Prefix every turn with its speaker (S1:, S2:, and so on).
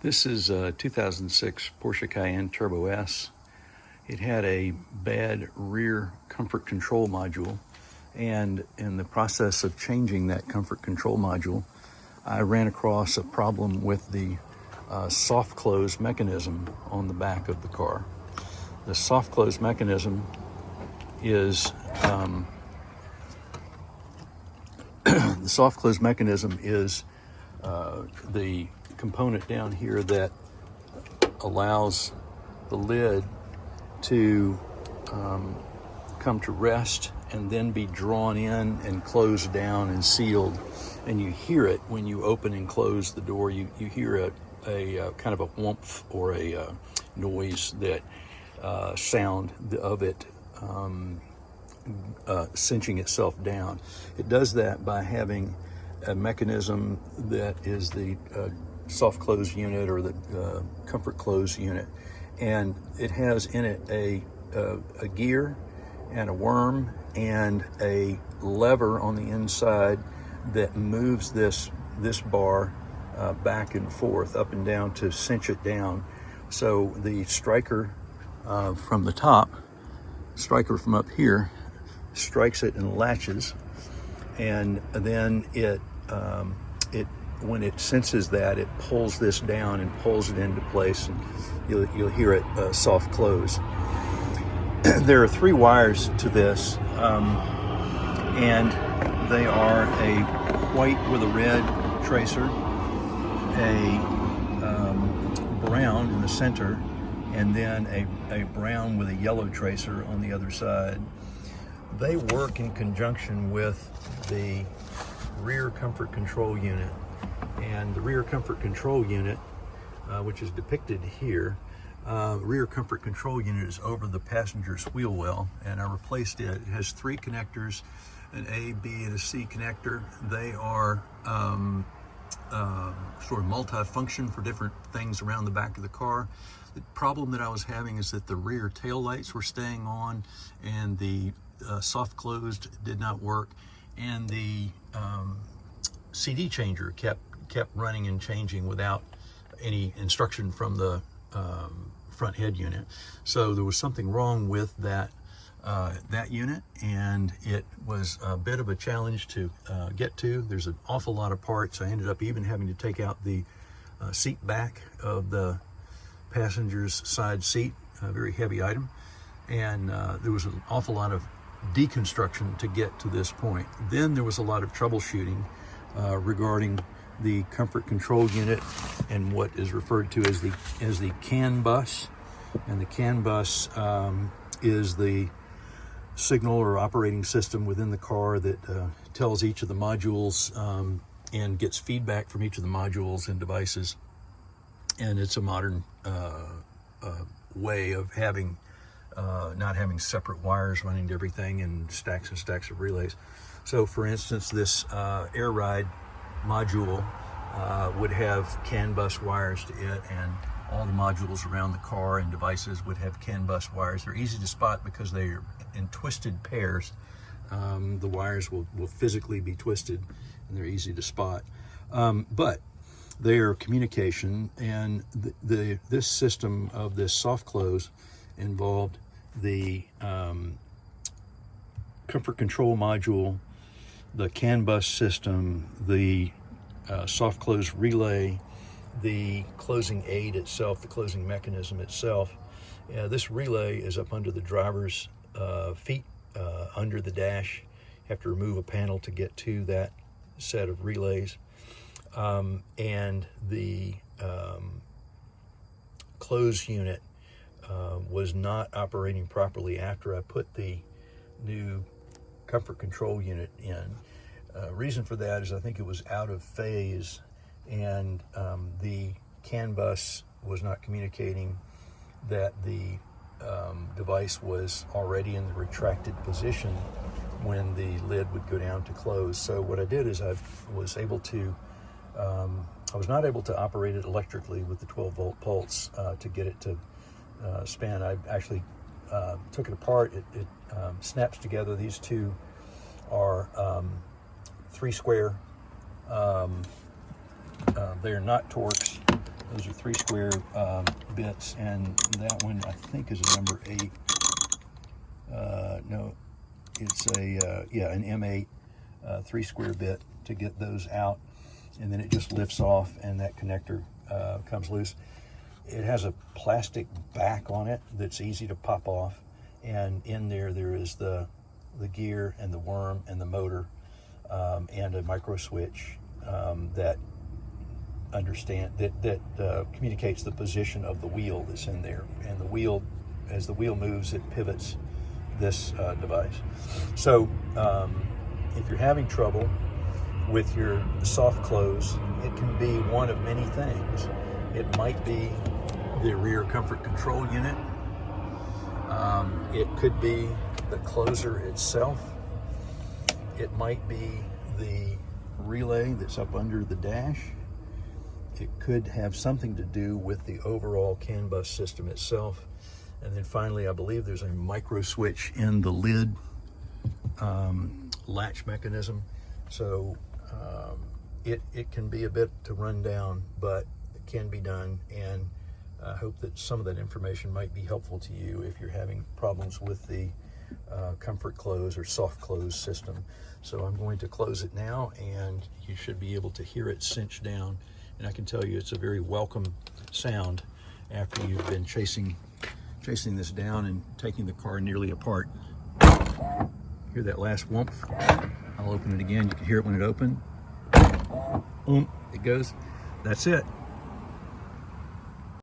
S1: This is a 2006 Porsche Cayenne Turbo S. It had a bad rear comfort control module, and in the process of changing that comfort control module, I ran across a problem with the soft close mechanism on the back of the car. The soft close mechanism is the component down here that allows the lid to come to rest and then be drawn in and closed down and sealed. And you hear it when you open and close the door. You hear a kind of a whoomph or a noise, that sound of it cinching itself down. It does that by having a mechanism that is the soft close unit, or the comfort close unit, and it has in it a gear and a worm and a lever on the inside that moves this bar back and forth, up and down, to cinch it down. So the striker from the top, striker from up here, strikes it and latches, and then it when it senses that, it pulls this down and pulls it into place, and you'll hear it soft close. There are 3 wires to this, and they are a white with a red tracer, a brown in the center, and then a brown with a yellow tracer on the other side. They work in conjunction with the rear comfort control unit. And the rear comfort control unit, which is depicted here, rear comfort control unit is over the passenger's wheel well, and I replaced it. It has 3 connectors, an A, B, and a C connector. They are sort of multi-function for different things around the back of the car. The problem that I was having is that the rear tail lights were staying on, and the soft closed did not work, and the CD changer kept running and changing without any instruction from the front head unit. So there was something wrong with that unit, and it was a bit of a challenge to get to. There's an awful lot of parts. I ended up even having to take out the seat back of the passenger's side seat, a very heavy item, and there was an awful lot of deconstruction to get to this point. Then there was a lot of troubleshooting regarding the comfort control unit and what is referred to as the CAN bus. And the CAN bus is the signal or operating system within the car that tells each of the modules and gets feedback from each of the modules and devices. And it's a modern way of having not having separate wires running to everything and stacks of relays. So for instance, this air ride module would have CAN bus wires to it, and all the modules around the car and devices would have CAN bus wires. They're easy to spot because they're in twisted pairs. The wires will physically be twisted, and they're easy to spot. But their communication and this system of this soft close involved the comfort control module, the CAN bus system, the soft close relay, the closing aid itself, the closing mechanism itself. This relay is up under the driver's feet, under the dash. You have to remove a panel to get to that set of relays. And the close unit was not operating properly after I put the new comfort control unit in. Reason for that is I think it was out of phase, and the CAN bus was not communicating that the device was already in the retracted position when the lid would go down to close. So what I did is I was not able to operate it electrically with the 12-volt pulse to get it to spin. I actually took it apart. It snaps together. These two are 3 square. They're not Torx. Those are 3 square bits, and that one I think is a number 8. No, it's a yeah, an M8 3 square bit to get those out, and then it just lifts off, and that connector comes loose. It has a plastic back on it that's easy to pop off, and in there is the gear and the worm and the motor, and a micro switch that communicates the position of the wheel that's in there, and the wheel, as the wheel moves, it pivots this device. So if you're having trouble with your soft close, it can be one of many things. It might be the rear comfort control unit. It could be the closer itself. It might be the relay that's up under the dash. It could have something to do with the overall CAN bus system itself. And then finally, I believe there's a micro switch in the lid latch mechanism. So it can be a bit to run down, but it can be done. And I hope that some of that information might be helpful to you if you're having problems with the comfort close or soft close system. So I'm going to close it now, and you should be able to hear it cinch down. And I can tell you it's a very welcome sound after you've been chasing this down and taking the car nearly apart. Hear that last whoomp? I'll open it again. You can hear it when it opened. Boom, it goes. That's it.